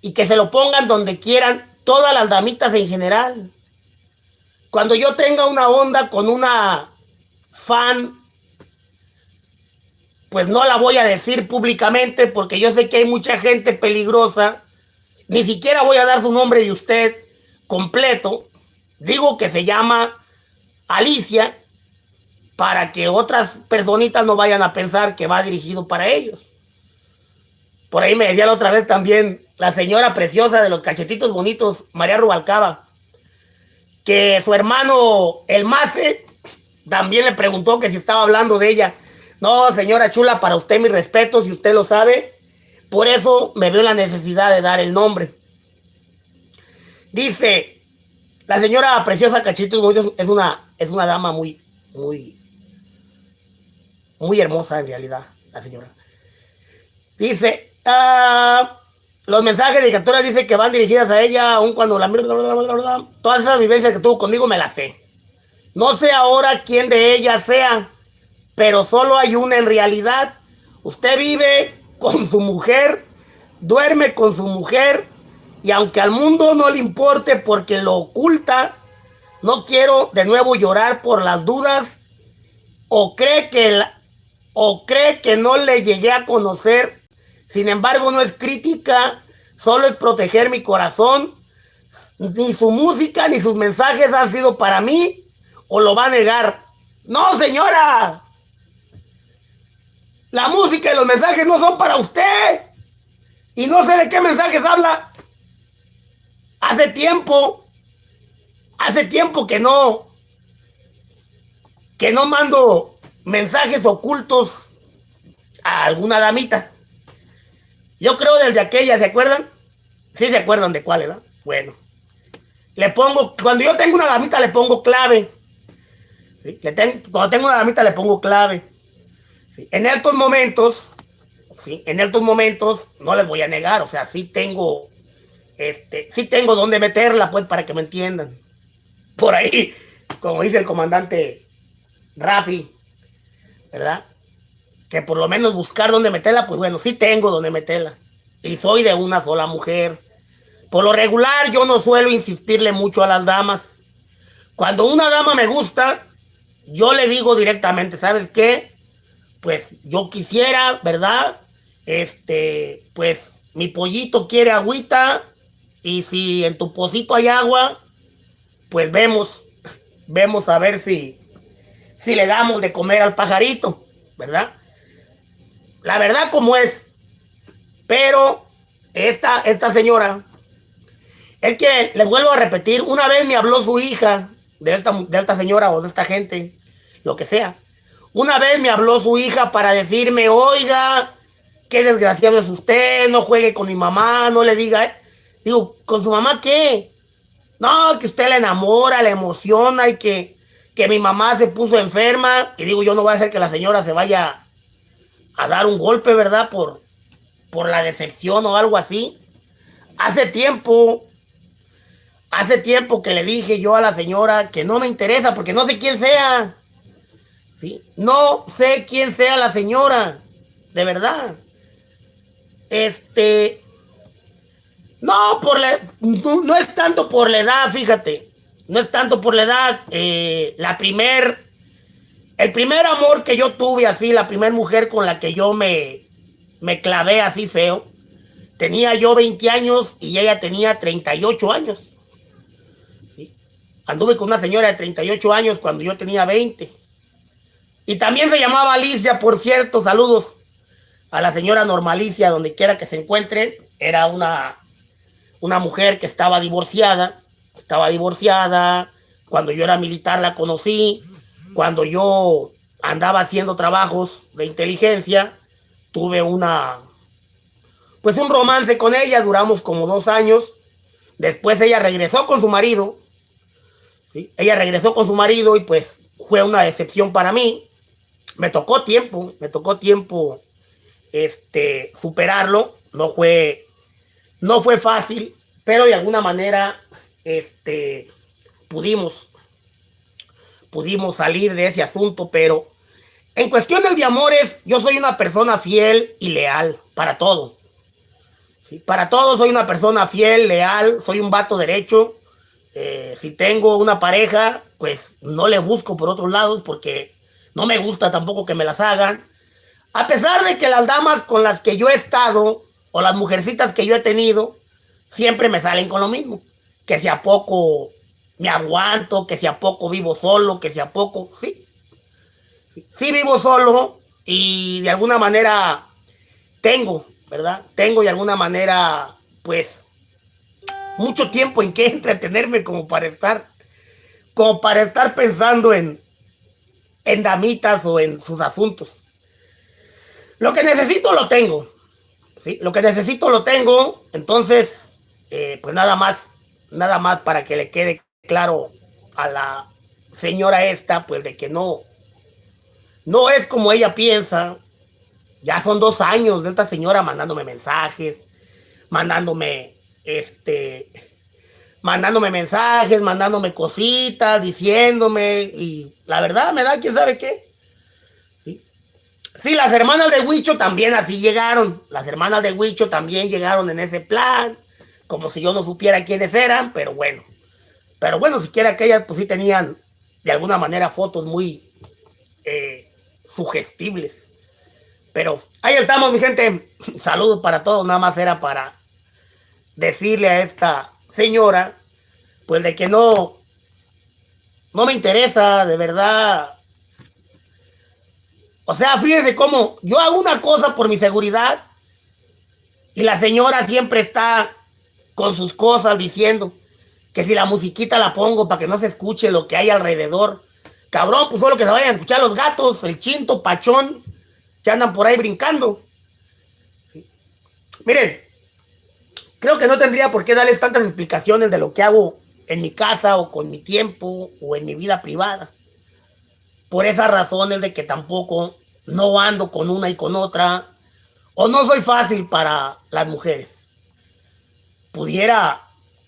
y que se lo pongan donde quieran, todas las damitas en general. Cuando yo tenga una onda con una fan, pues no la voy a decir públicamente porque yo sé que hay mucha gente peligrosa. Ni siquiera voy a dar su nombre de usted completo. Digo que se llama Alicia para que otras personitas no vayan a pensar que va dirigido para ellos. Por ahí me decía la otra vez también la señora preciosa de los cachetitos bonitos, María Rubalcaba, que su hermano el Mace también le preguntó que si estaba hablando de ella. No, señora chula, para usted mi respeto, si usted lo sabe. Por eso me veo la necesidad de dar el nombre. Dice, la señora preciosa Cachitos Bonitos es una dama muy hermosa en realidad, la señora. Dice, los mensajes de dedicatoria dice que van dirigidas a ella, aun cuando todas esas vivencias que tuvo conmigo me las sé. No sé ahora quién de ellas sea, pero solo hay una en realidad. Usted vive con su mujer, duerme con su mujer, y aunque al mundo no le importe porque lo oculta, No quiero de nuevo llorar por las dudas o cree que no le llegué a conocer. Sin embargo, no es crítica, solo es proteger mi corazón. Ni su música ni sus mensajes han sido para mí o lo va a negar. No, señora. La música y los mensajes no son para usted. Y no sé de qué mensajes habla. Hace tiempo que no mando mensajes ocultos a alguna damita. Yo creo desde aquella, ¿se acuerdan? Sí se acuerdan de cuál, ¿verdad? Bueno. Le pongo, cuando yo tengo una damita le pongo clave. ¿Sí? Cuando tengo una damita le pongo clave. ¿Sí? En estos momentos, no les voy a negar, o sea, sí tengo dónde meterla, pues, para que me entiendan. Por ahí, como dice el comandante Rafi, ¿verdad? Que por lo menos buscar dónde meterla, pues bueno, sí tengo dónde meterla. Y soy de una sola mujer. Por lo regular, yo no suelo insistirle mucho a las damas. Cuando una dama me gusta, yo le digo directamente, ¿sabes qué? Pues yo quisiera, ¿verdad? Pues mi pollito quiere agüita y si en tu pocito hay agua, pues vemos a ver si le damos de comer al pajarito, ¿verdad? La verdad como es. Pero esta señora, es que les vuelvo a repetir, una vez me habló su hija de esta señora o de esta gente, lo que sea. Una vez me habló su hija para decirme, oiga, qué desgraciado es usted, no juegue con mi mamá, no le diga. Digo, ¿con su mamá qué? No, que usted la enamora, la emociona y que mi mamá se puso enferma. Y digo, yo no voy a hacer que la señora se vaya a dar un golpe, ¿verdad? Por la decepción o algo así. Hace tiempo que le dije yo a la señora que no me interesa porque no sé quién sea. ¿Sí? No sé quién sea la señora, de verdad. No es tanto por la edad, fíjate. No es tanto por la edad. El primer amor que yo tuve así, la primer mujer con la que yo me clavé así feo, tenía yo 20 años y ella tenía 38 años. ¿Sí? Anduve con una señora de 38 años cuando yo tenía 20. Y también se llamaba Alicia, por cierto, saludos a la señora Normalicia, donde quiera que se encuentren. Era una mujer que estaba divorciada. Cuando yo era militar la conocí. Cuando yo andaba haciendo trabajos de inteligencia, tuve un romance con ella, duramos como 2 años. Después ella regresó con su marido. ¿Sí? Ella regresó con su marido y pues fue una decepción para mí. Me tocó tiempo superarlo. No fue fácil, pero de alguna manera pudimos salir de ese asunto. Pero en cuestiones de amores, yo soy una persona fiel y leal para todo. ¿Sí? Para todo soy una persona fiel, leal, soy un vato derecho. Si tengo una pareja, pues no le busco por otros lados porque no me gusta tampoco que me las hagan. A pesar de que las damas con las que yo he estado o las mujercitas que yo he tenido siempre me salen con lo mismo. Que si a poco me aguanto, que si a poco vivo solo, que si a poco... Sí vivo solo y de alguna manera tengo, ¿verdad? Tengo de alguna manera, pues, mucho tiempo en que entretenerme como para estar pensando en damitas o en sus asuntos. Lo que necesito lo tengo. ¿Sí? Lo que necesito lo tengo. Entonces, pues nada más para que le quede claro a la señora esta, pues de que no es como ella piensa. Ya son 2 años de esta señora mandándome mensajes, mandándome cositas, diciéndome, y la verdad me da quién sabe qué. Sí, las hermanas de Huicho también así llegaron. Las hermanas de Huicho también llegaron en ese plan, como si yo no supiera quiénes eran, pero bueno, Pero bueno, siquiera aquellas pues sí tenían de alguna manera fotos muy sugestibles. Pero ahí estamos, mi gente. Saludos para todos. Nada más era para decirle a esta señora, pues de que no me interesa, de verdad. O sea, fíjense cómo yo hago una cosa por mi seguridad y la señora siempre está con sus cosas diciendo que si la musiquita la pongo para que no se escuche lo que hay alrededor. Cabrón, pues solo que se vayan a escuchar los gatos, el chinto, pachón, que andan por ahí brincando. ¿Sí? Miren, creo que no tendría por qué darles tantas explicaciones de lo que hago en mi casa o con mi tiempo o en mi vida privada. Por esas razones de que tampoco no ando con una y con otra, o no soy fácil para las mujeres. Pudiera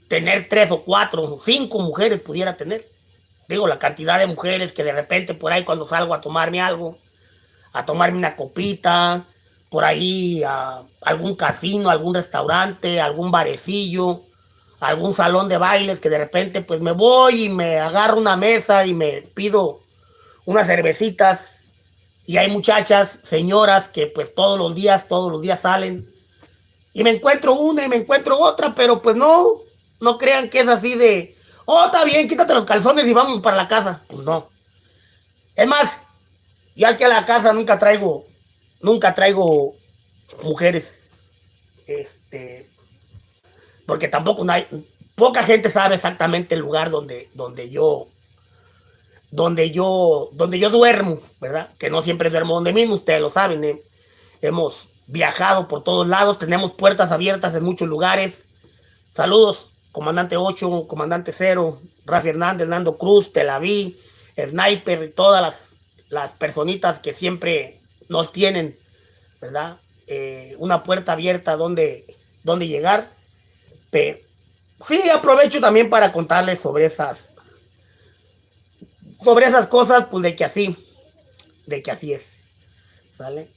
tener 3 o 4 o 5 mujeres, pudiera tener. Digo, la cantidad de mujeres que de repente por ahí cuando salgo a tomarme algo, a tomarme una copita, por ahí a algún casino, algún restaurante, algún barecillo, algún salón de bailes, que de repente pues me voy y me agarro una mesa y me pido unas cervecitas y hay muchachas, señoras que pues todos los días salen y me encuentro una y me encuentro otra, pero pues no crean que es así de, oh, está bien, quítate los calzones y vamos para la casa. Pues no. Es más, ya que a la casa nunca traigo mujeres, porque tampoco poca gente sabe exactamente el lugar donde yo duermo, ¿verdad? Que no siempre duermo donde mismo, ustedes lo saben, ¿eh? Hemos viajado por todos lados, tenemos puertas abiertas en muchos lugares. Saludos, Comandante 8, Comandante 0, Rafi Hernández, Nando Cruz, Telaví, Sniper y todas las personitas que siempre nos tienen, ¿verdad? Una puerta abierta donde llegar. Pero sí, aprovecho también para contarles sobre esas cosas, pues de que así es, ¿vale?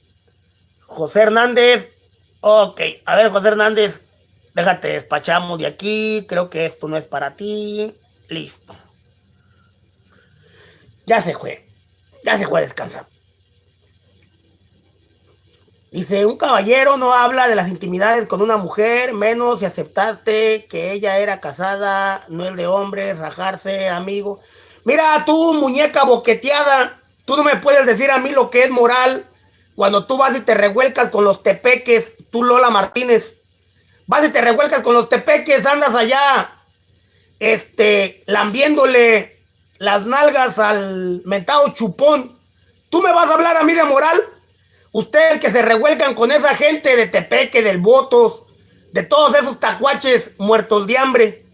José Hernández, ok, a ver, José Hernández, déjate, despachamos de aquí, creo que esto no es para ti, listo. Ya se fue a descansar. Dice, un caballero no habla de las intimidades con una mujer, menos si aceptaste que ella era casada, no es de hombres, rajarse, amigo. Mira tú, muñeca boqueteada, tú no me puedes decir a mí lo que es moral cuando tú vas y te revuelcas con los tepeques, tú Lola Martínez, vas y te revuelcas con los tepeques, andas allá, lambiéndole las nalgas al mentado chupón. ¿Tú me vas a hablar a mí de moral? Ustedes que se revuelcan con esa gente de Tepeque, del Botos, de todos esos tacuaches muertos de hambre.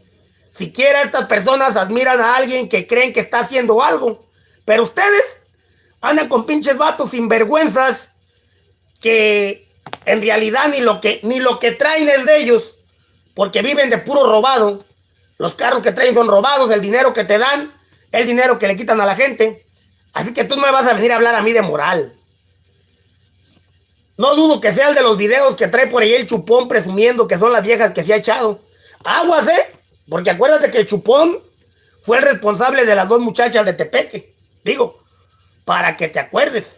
Siquiera estas personas admiran a alguien que creen que está haciendo algo. Pero ustedes andan con pinches vatos sinvergüenzas que en realidad ni lo que traen es de ellos, porque viven de puro robado. Los carros que traen son robados, el dinero que te dan, el dinero que le quitan a la gente. Así que tú no me vas a venir a hablar a mí de moral. No dudo que sea el de los videos que trae por ahí el chupón presumiendo que son las viejas que se ha echado. Aguas, porque acuérdate que el chupón fue el responsable de las 2 muchachas de Tepeque. Digo, para que te acuerdes.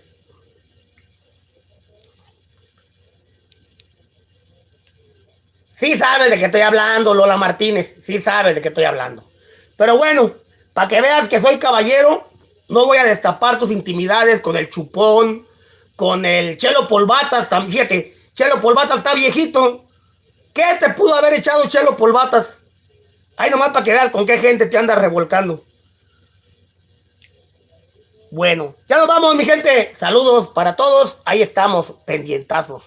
Sí sabes de qué estoy hablando, Lola Martínez. Sí sabes de qué estoy hablando. Pero bueno, para que veas que soy caballero, no voy a destapar tus intimidades con el chupón, con el Chelo Polvatas. Fíjate, Chelo Polvatas está viejito. ¿Qué te pudo haber echado Chelo Polvatas? Ahí nomás para que veas con qué gente te andas revolcando. Bueno, ya nos vamos, mi gente. Saludos para todos. Ahí estamos, pendientazos.